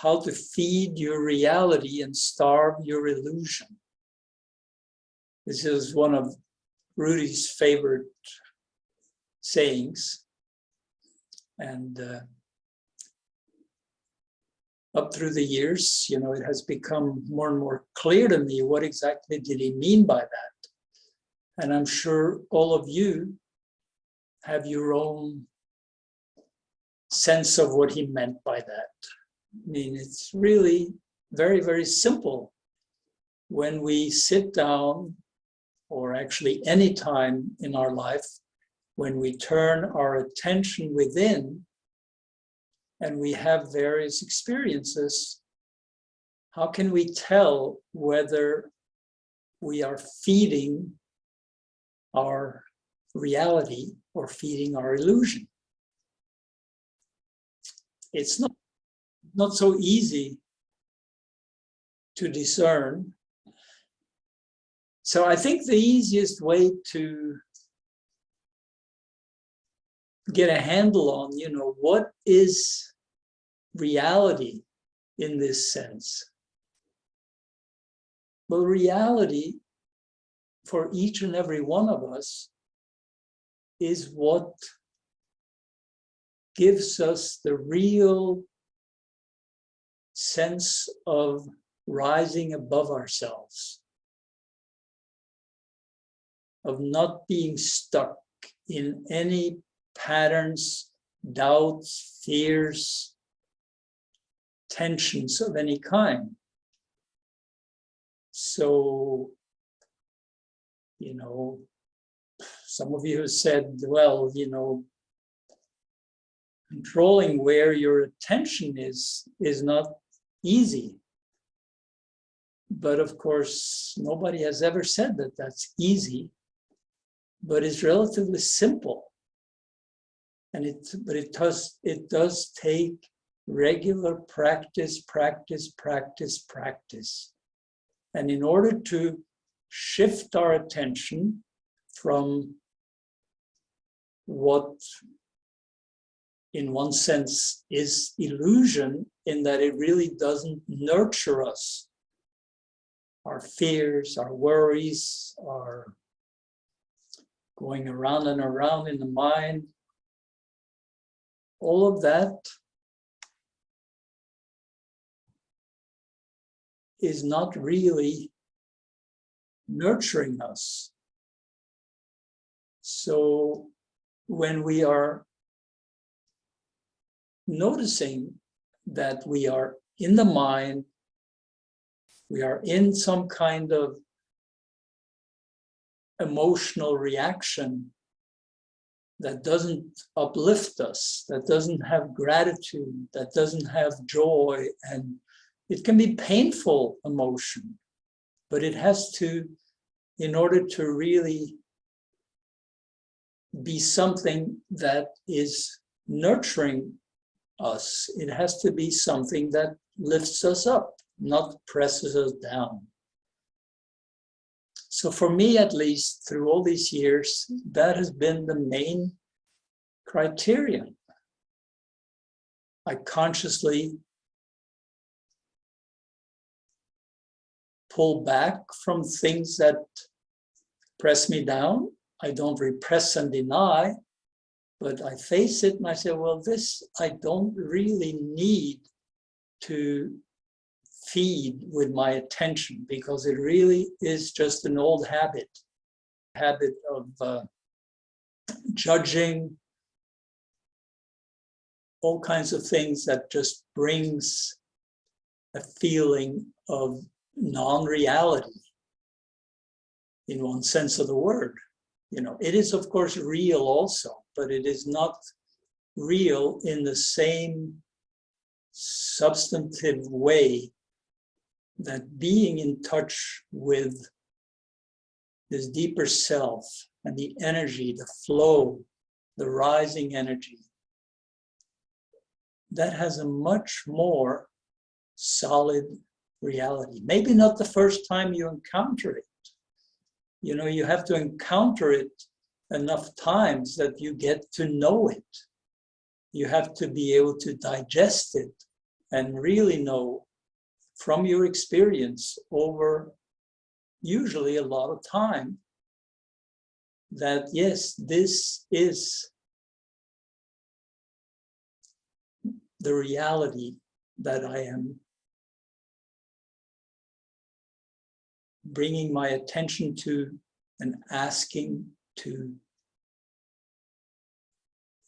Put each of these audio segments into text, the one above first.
how to feed your reality and starve your illusion. This is one of Rudy's favorite sayings. And up through the years, it has become more and more clear to me what exactly did he mean by that. And I'm sure all of you have your own sense of what he meant by that. I mean, it's really very, very simple. When we sit down, or actually any time in our life, when we turn our attention within and we have various experiences, how can we tell whether we are feeding our reality or feeding our illusion? It's not so easy to discern. So I think the easiest way to get a handle on, what is reality in this sense? Well, reality for each and every one of us is what gives us the real sense of rising above ourselves, of not being stuck in any patterns, doubts, fears, tensions of any kind. So, some of you have said, well, controlling where your attention is not easy. But of course, nobody has ever said that that's easy, but it's relatively simple. And it does take regular practice. And in order to shift our attention from what in one sense is illusion, in that it really doesn't nurture us, our fears, our worries, our going around and around in the mind, all of that is not really nurturing us. So when we are noticing that we are in the mind, we are in some kind of emotional reaction that doesn't uplift us, that doesn't have gratitude, that doesn't have joy, and it can be painful emotion, but it has to, in order to really be something that is nurturing us, it has to be something that lifts us up, not presses us down. So for me, at least, through all these years, that has been the main criterion. I consciously pull back from things that press me down. I don't repress and deny, but I face it and I say, well, this I don't really need to feed with my attention, because it really is just an old habit of judging, all kinds of things that just brings a feeling of non-reality in one sense of the word. It is of course real also, but it is not real in the same substantive way that being in touch with this deeper self and the energy, the flow, the rising energy, that has a much more solid reality. Maybe not the first time you encounter it. You have to encounter it enough times that you get to know it. You have to be able to digest it and really know from your experience over usually a lot of time that yes, this is the reality that I am bringing my attention to and asking to,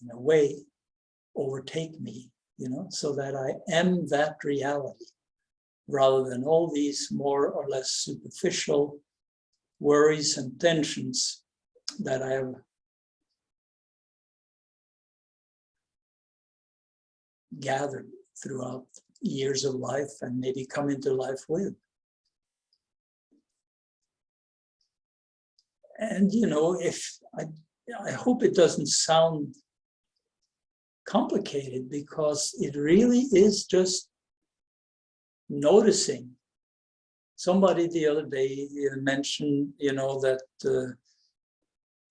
in a way, overtake me, so that I am that reality, rather than all these more or less superficial worries and tensions that I have gathered throughout years of life and maybe come into life with. And, if I hope it doesn't sound complicated, because it really is just noticing. Somebody the other day mentioned, that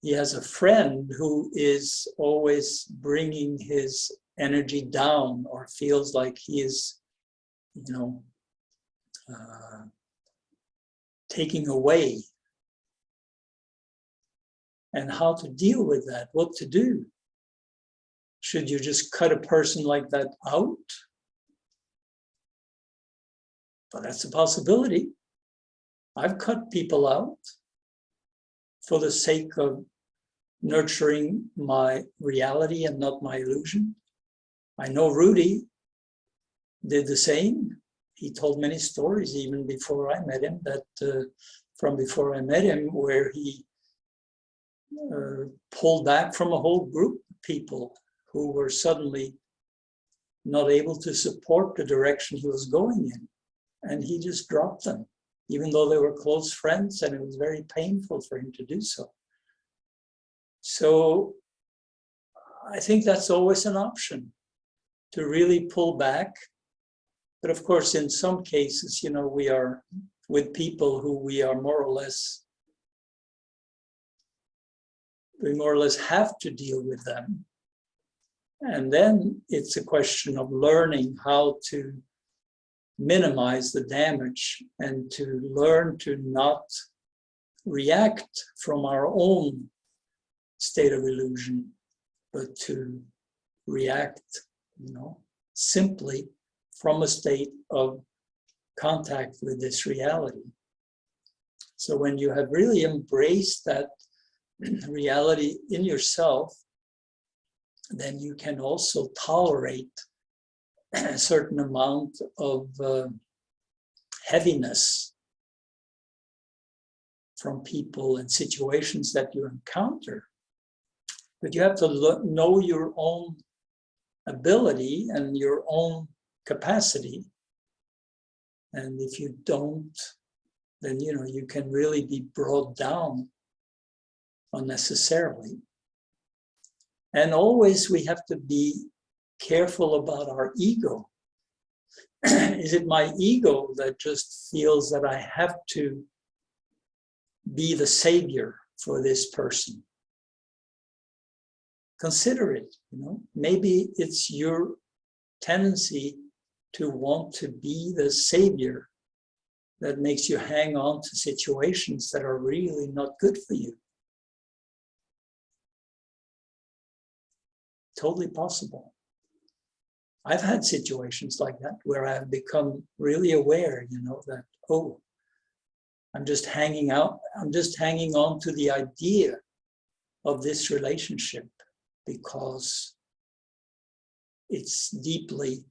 he has a friend who is always bringing his energy down, or feels like he is, taking away. And how to deal with that, what to do. Should you just cut a person like that out? But that's a possibility. I've cut people out for the sake of nurturing my reality and not my illusion. I know Rudy did the same. He told many stories even before I met him, where he pulled back from a whole group of people who were suddenly not able to support the direction he was going in. And he just dropped them, even though they were close friends, and it was very painful for him to do so. So I think that's always an option, to really pull back. But of course, in some cases, we are with people who we more or less have to deal with them. And then it's a question of learning how to minimize the damage and to learn to not react from our own state of illusion, but to react, simply from a state of contact with this reality. So when you have really embraced that reality in yourself, then you can also tolerate a certain amount of heaviness from people and situations that you encounter. But you have to know your own ability and your own capacity. And if you don't, then you can really be brought down unnecessarily. And always we have to be careful about our ego. Is it my ego that just feels that I have to be the savior for this person? Consider it, maybe it's your tendency to want to be the savior that makes you hang on to situations that are really not good for you. Totally possible. I've had situations like that where I've become really aware, that, I'm just hanging on to the idea of this relationship because it's deeply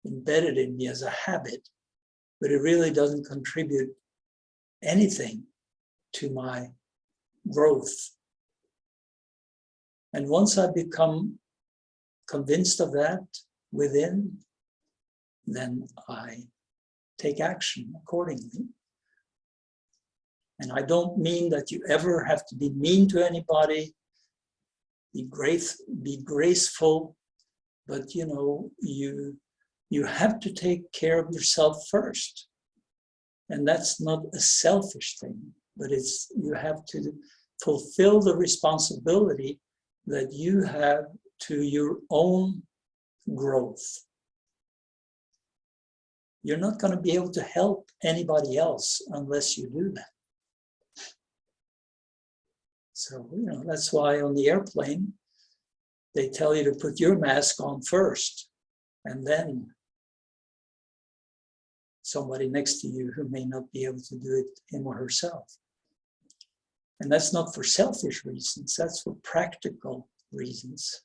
embedded in me as a habit, but it really doesn't contribute anything to my growth. And once I become convinced of that within, then I take action accordingly. And I don't mean that you ever have to be mean to anybody, be graceful, but you have to take care of yourself first. And that's not a selfish thing, but you have to fulfill the responsibility that you have to your own growth. You're not going to be able to help anybody else unless you do that. So, that's why on the airplane, they tell you to put your mask on first, and then somebody next to you who may not be able to do it, him or herself. And that's not for selfish reasons, that's for practical reasons.